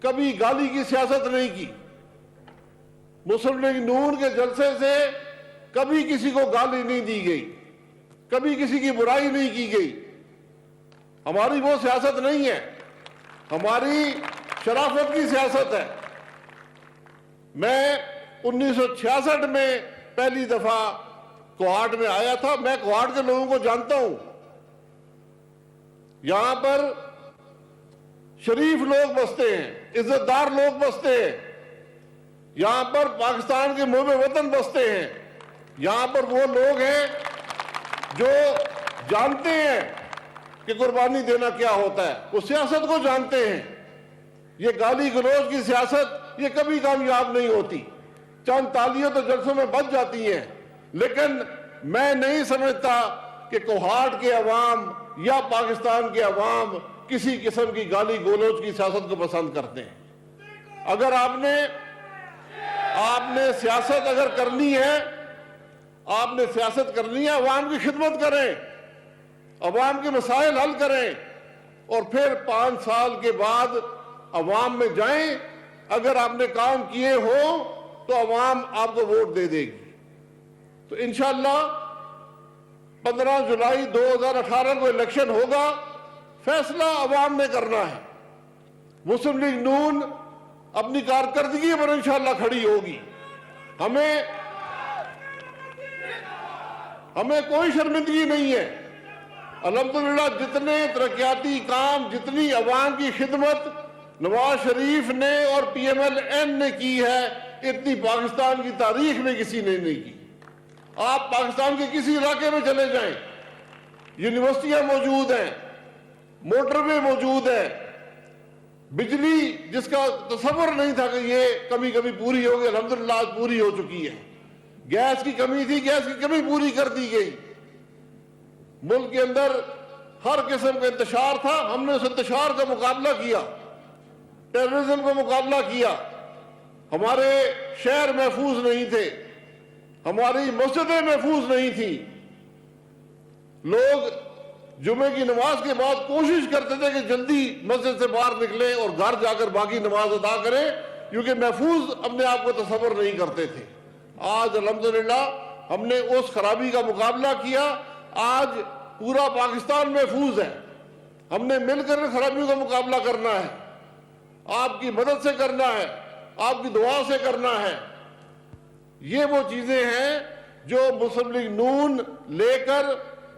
کبھی گالی کی سیاست نہیں کی. مسلم لیگ نون کے جلسے سے کبھی کسی کو گالی نہیں دی گئی, کبھی کسی کی برائی نہیں کی گئی. ہماری وہ سیاست نہیں ہے, ہماری شرافت کی سیاست ہے. میں 1966 میں پہلی دفعہ کوہاٹ میں آیا تھا. میں کوہاٹ کے لوگوں کو جانتا ہوں. یہاں پر شریف لوگ بستے ہیں, عزت دار لوگ بستے ہیں. یہاں پر پاکستان کے محب وطن بستے ہیں. یہاں پر وہ لوگ ہیں جو جانتے ہیں کہ قربانی دینا کیا ہوتا ہے, وہ سیاست کو جانتے ہیں. یہ گالی گلوچ کی سیاست یہ کبھی کامیاب نہیں ہوتی. چند تالیاں تو جلسوں میں بچ جاتی ہیں, لیکن میں نہیں سمجھتا کہ کوہاٹ کے عوام یا پاکستان کے عوام کسی قسم کی گالی گلوچ کی سیاست کو پسند کرتے ہیں. اگر آپ نے سیاست اگر کرنی ہے, آپ نے سیاست کرنی ہے, عوام کی خدمت کریں, عوام کے مسائل حل کریں, اور پھر 5 سال کے بعد عوام میں جائیں. اگر آپ نے کام کیے ہوں تو عوام آپ کو ووٹ دے دے گی. تو انشاءاللہ 15 جولائی 2018 کو الیکشن ہوگا, فیصلہ عوام نے کرنا ہے. مسلم لیگ نون اپنی کارکردگی پر انشاءاللہ کھڑی ہوگی. ہمیں کوئی شرمندگی نہیں ہے. الحمدللہ جتنے ترقیاتی کام, جتنی عوام کی خدمت نواز شریف نے اور پی ایم ایل این نے کی ہے, اتنی پاکستان کی تاریخ میں کسی نے نہیں کی. آپ پاکستان کے کسی علاقے میں چلے جائیں, یونیورسٹیاں موجود ہیں, موٹر وے موجود ہے, بجلی جس کا تصور نہیں تھا کہ یہ کمی پوری ہوگی, الحمدللہ آج پوری ہو چکی ہے. گیس کی کمی تھی, گیس کی کمی پوری کر دی گئی. ملک کے اندر ہر قسم کا انتشار تھا, ہم نے اس انتشار کا مقابلہ کیا, ٹیررزم کا مقابلہ کیا. ہمارے شہر محفوظ نہیں تھے, ہماری مسجدیں محفوظ نہیں تھیں. لوگ جمعے کی نماز کے بعد کوشش کرتے تھے کہ جلدی مسجد سے باہر نکلیں اور گھر جا کر باقی نماز ادا کریں, کیونکہ محفوظ اپنے آپ کو تصور نہیں کرتے تھے. آج الحمدللہ ہم نے اس خرابی کا مقابلہ کیا. آج پورا پاکستان محفوظ ہے. ہم نے مل کر خرابیوں کا مقابلہ کرنا ہے, آپ کی مدد سے کرنا ہے, آپ کی دعا سے کرنا ہے. یہ وہ چیزیں ہیں جو مسلم لیگ نون لے کر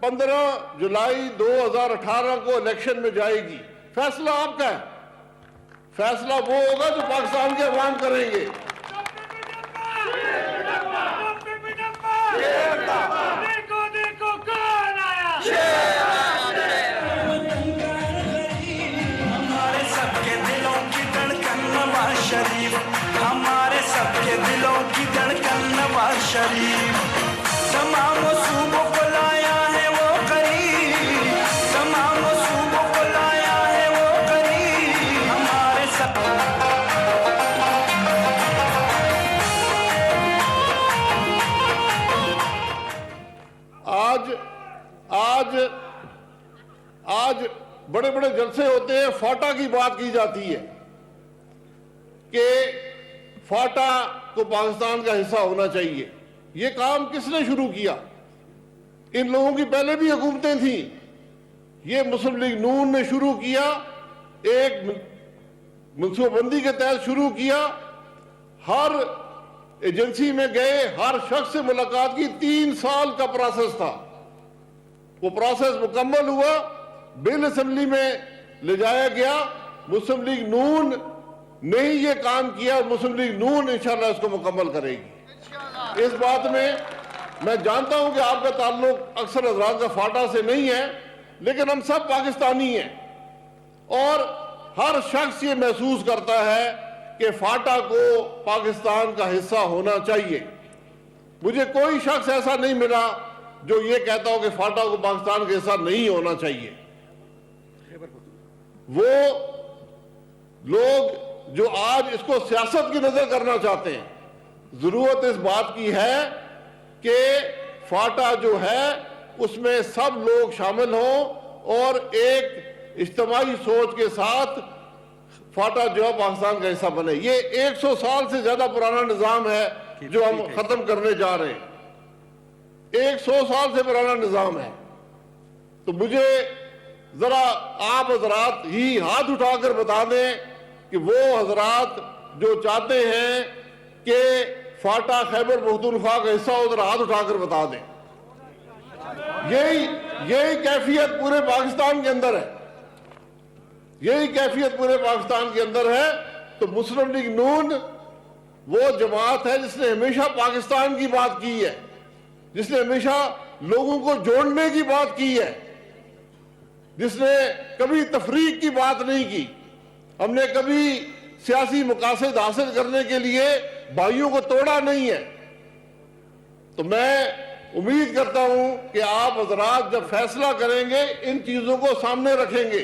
15 جولائی 2018 کو الیکشن میں جائے گی. فیصلہ آپ کا ہے, فیصلہ وہ ہوگا جو پاکستان کے عوام کریں گے. ہمارے سب کے دلوں کی دھڑکن نواز شریف, تمام صوبوں کو لایا ہے وہ قریب, تمام صوبوں کو لایا ہے وہ قریب. ہمارے سب آج بڑے بڑے جلسے ہوتے ہیں, فاٹا کی بات کی جاتی ہے کہ فاٹا کو پاکستان کا حصہ ہونا چاہیے. یہ کام کس نے شروع کیا؟ ان لوگوں کی پہلے بھی حکومتیں تھیں. یہ مسلم لیگ نون نے شروع کیا, ایک منصوبہ بندی کے تحت شروع کیا. ہر ایجنسی میں گئے, ہر شخص سے ملاقات کی. 3 سال کا پروسیس تھا. وہ پروسیس مکمل ہوا, بل اسمبلی میں لے جایا گیا. مسلم لیگ نون نے ہی یہ کام کیا, مسلم لیگ نون انشاءاللہ اس کو مکمل کرے گی. اس بات میں جانتا ہوں کہ آپ کا تعلق اکثر حضرات کا فاٹا سے نہیں ہے, لیکن ہم سب پاکستانی ہیں اور ہر شخص یہ محسوس کرتا ہے کہ فاٹا کو پاکستان کا حصہ ہونا چاہیے. مجھے کوئی شخص ایسا نہیں ملا جو یہ کہتا ہو کہ فاٹا کو پاکستان کا حصہ نہیں ہونا چاہیے. وہ لوگ جو آج اس کو سیاست کی نظر کرنا چاہتے ہیں, ضرورت اس بات کی ہے کہ فاٹا جو ہے اس میں سب لوگ شامل ہوں اور ایک اجتماعی سوچ کے ساتھ فاٹا جو ہے پاکستان کا حصہ بنے. یہ 100 سال سے زیادہ پرانا نظام ہے جو ہم ختم کرنے جا رہے ہیں. 100 سال سے پرانا نظام ہے. تو مجھے ذرا آپ حضرات ہی ہاتھ اٹھا کر بتا دیں کہ وہ حضرات جو چاہتے ہیں کہ فاٹا خیبر پختونخوا کا حصہ ہو, ذرا ہاتھ اٹھا کر بتا دیں. یہی کیفیت پورے پاکستان کے اندر ہے. یہی کیفیت پورے پاکستان کے اندر ہے. تو مسلم لیگ نون وہ جماعت ہے جس نے ہمیشہ پاکستان کی بات کی ہے, جس نے ہمیشہ لوگوں کو جوڑنے کی بات کی ہے, جس نے کبھی تفریق کی بات نہیں کی. ہم نے کبھی سیاسی مقاصد حاصل کرنے کے لیے بھائیوں کو توڑا نہیں ہے. تو میں امید کرتا ہوں کہ آپ حضرات جب فیصلہ کریں گے ان چیزوں کو سامنے رکھیں گے.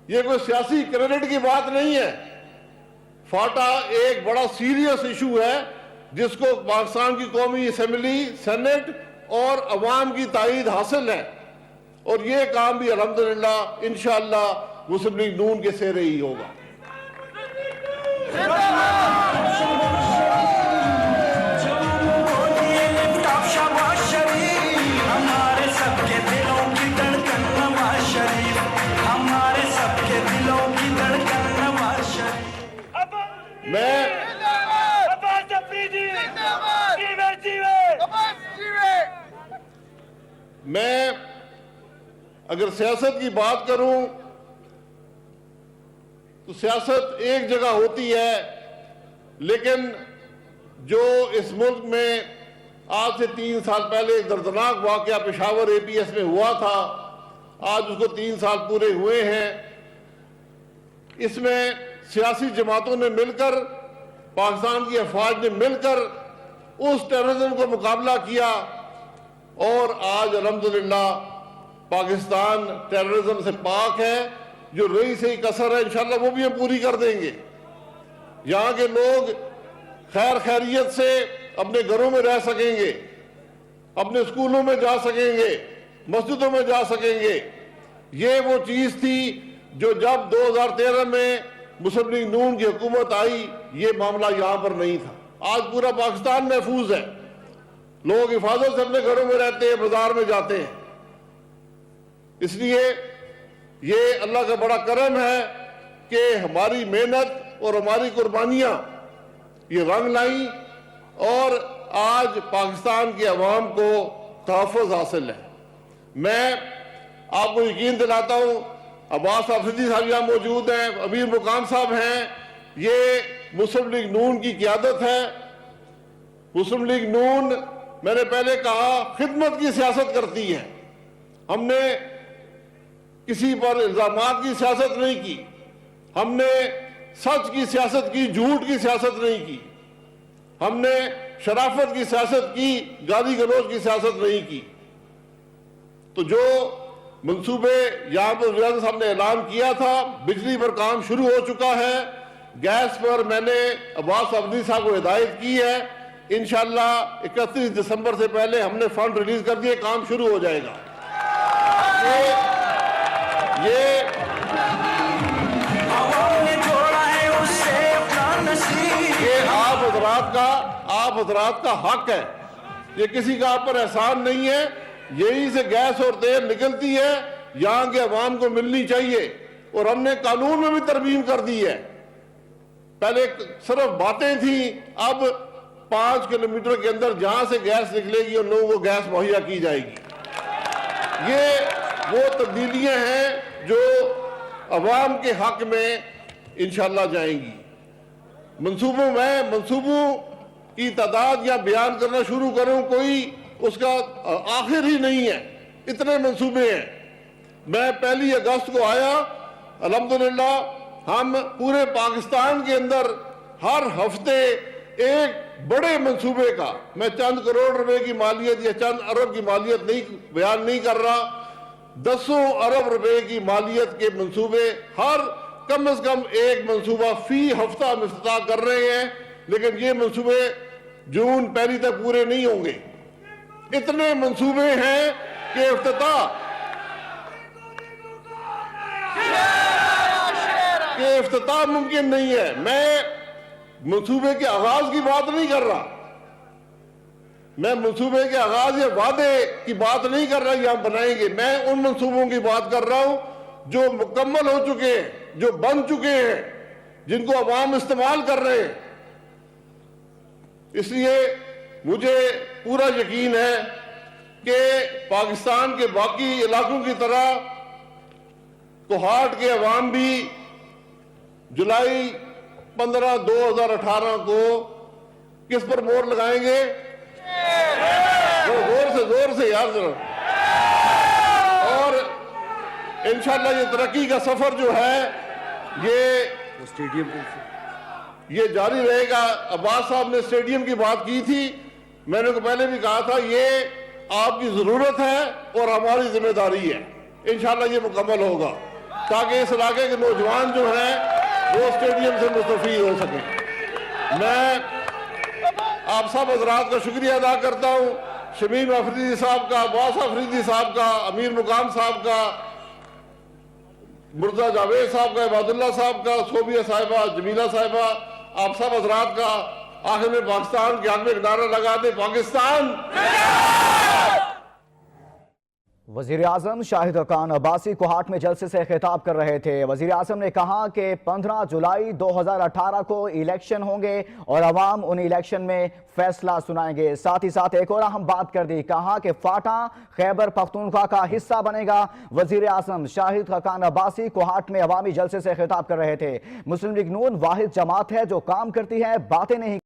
یہ کوئی سیاسی کریڈٹ کی بات نہیں ہے. فاٹا ایک بڑا سیریس ایشو ہے جس کو پاکستان کی قومی اسمبلی, سینٹ اور عوام کی تائید حاصل ہے, اور یہ کام بھی الحمدللہ انشاءاللہ مسلم لیگ نون کے سہرے ہی ہوگا. میں اگر سیاست کی بات کروں تو سیاست ایک جگہ ہوتی ہے, لیکن جو اس ملک میں آج سے 3 سال پہلے ایک دردناک واقعہ پشاور APS میں ہوا تھا, آج اس کو 3 سال پورے ہوئے ہیں. اس میں سیاسی جماعتوں نے مل کر, پاکستان کی افواج نے مل کر اس ٹیررزم کو مقابلہ کیا, اور آج الحمدللہ پاکستان ٹیررزم سے پاک ہے. جو رہی سے کسر ہے انشاءاللہ وہ بھی ہم پوری کر دیں گے. یہاں کے لوگ خیر خیریت سے اپنے گھروں میں رہ سکیں گے, اپنے اسکولوں میں جا سکیں گے, مسجدوں میں جا سکیں گے. یہ وہ چیز تھی جو جب 2013 میں مسلم لیگ نون کی حکومت آئی یہ معاملہ یہاں پر نہیں تھا. آج پورا پاکستان محفوظ ہے, لوگ حفاظت سے اپنے گھروں میں رہتے ہیں, بازار میں جاتے ہیں. اس لیے یہ اللہ کا بڑا کرم ہے کہ ہماری محنت اور ہماری قربانیاں یہ رنگ لائیں, اور آج پاکستان کے عوام کو تحفظ حاصل ہے. میں آپ کو یقین دلاتا ہوں, عباس آفریدی صاحب یہاں موجود ہیں, امیر مقام صاحب ہیں, یہ مسلم لیگ نون کی قیادت ہے. مسلم لیگ نون میں نے پہلے کہا خدمت کی سیاست کرتی ہے. ہم نے کسی پر الزامات کی سیاست نہیں کی, ہم نے سچ کی سیاست کی, جھوٹ کی سیاست نہیں کی, ہم نے شرافت کی سیاست کی, گالی گلوچ کی سیاست نہیں کی. تو جو منصوبے یہاں پر وزیر صاحب نے اعلان کیا تھا, بجلی پر کام شروع ہو چکا ہے, گیس پر میں نے عباس آفریدی صاحب کو ہدایت کی ہے, انشاءاللہ 31 دسمبر سے پہلے ہم نے فنڈ ریلیز کر دیے, کام شروع ہو جائے گا. یہ آپ حضرات کا حق ہے, یہ کسی کا آپ پر احسان نہیں ہے. یہی سے گیس اور تیل نکلتی ہے, یہاں کے عوام کو ملنی چاہیے, اور ہم نے قانون میں بھی ترمیم کر دی ہے. پہلے صرف باتیں تھیں, اب 5 کلومیٹر کے اندر جہاں سے گیس نکلے گی ان لوگوں کو گیس مہیا کی جائے گی. یہ وہ تبدیلیاں ہیں جو عوام کے حق میں انشاءاللہ جائیں گی. منصوبوں کی تعداد یا بیان کرنا شروع کروں, کوئی اس کا آخر ہی نہیں ہے, اتنے منصوبے ہیں. میں 1 اگست کو آیا, الحمدللہ ہم پورے پاکستان کے اندر ہر ہفتے ایک بڑے منصوبے کا, میں چند کروڑ روپے کی مالیت یا چند ارب کی مالیت بیان نہیں کر رہا, 10 ارب روپے کی مالیت کے منصوبے, ہر کم از کم ایک منصوبہ فی ہفتہ ہم افتتاح کر رہے ہیں. لیکن یہ منصوبے جون 1 تک پورے نہیں ہوں گے. اتنے منصوبے ہیں کہ افتتاح ممکن نہیں ہے. میں منصوبے کے آغاز کی بات نہیں کر رہا, میں منصوبے کے آغاز یا وعدے کی بات نہیں کر رہا یہ ہم بنائیں گے. میں ان منصوبوں کی بات کر رہا ہوں جو مکمل ہو چکے ہیں, جو بن چکے ہیں, جن کو عوام استعمال کر رہے ہیں. اس لیے مجھے پورا یقین ہے کہ پاکستان کے باقی علاقوں کی طرح کوہاٹ کے عوام بھی جولائی 15 2018 کو کس پر مور لگائیں گے؟ زور سے یار ذرا. اور انشاءاللہ یہ ترقی کا سفر جو ہے یہ جاری رہے گا. عباس صاحب نے اسٹیڈیم کی بات کی تھی, میں نے پہلے بھی کہا تھا یہ آپ کی ضرورت ہے اور ہماری ذمہ داری ہے. انشاءاللہ یہ مکمل ہوگا تاکہ اس علاقے کے نوجوان جو ہیں وہ اسٹیڈیم سے مستفید ہو سکیں. میں آپ سب حضرات کا شکریہ ادا کرتا ہوں, شمیم افریدی صاحب کا, عباس افریدی صاحب کا, امیر مقام صاحب کا, مرزا جاوید صاحب کا, عباد اللہ صاحب کا, صوبیہ صاحبہ, جمیلہ صاحبہ, آپ سب حضرات کا. آخر میں پاکستان کے حق میں ایک نعرہ لگا دیں, پاکستان. وزیر اعظم شاہد خاقان عباسی کوہاٹ میں جلسے سے خطاب کر رہے تھے. وزیر اعظم نے کہا کہ 15 جولائی 2018 کو الیکشن ہوں گے اور عوام ان الیکشن میں فیصلہ سنائیں گے. ساتھ ہی ساتھ ایک اور اہم بات کر دی, کہا کہ فاٹا خیبر پختونخوا کا حصہ بنے گا. وزیر اعظم شاہد خاقان عباسی کوہاٹ میں عوامی جلسے سے خطاب کر رہے تھے. مسلم لیگ نون واحد جماعت ہے جو کام کرتی ہے, باتیں نہیں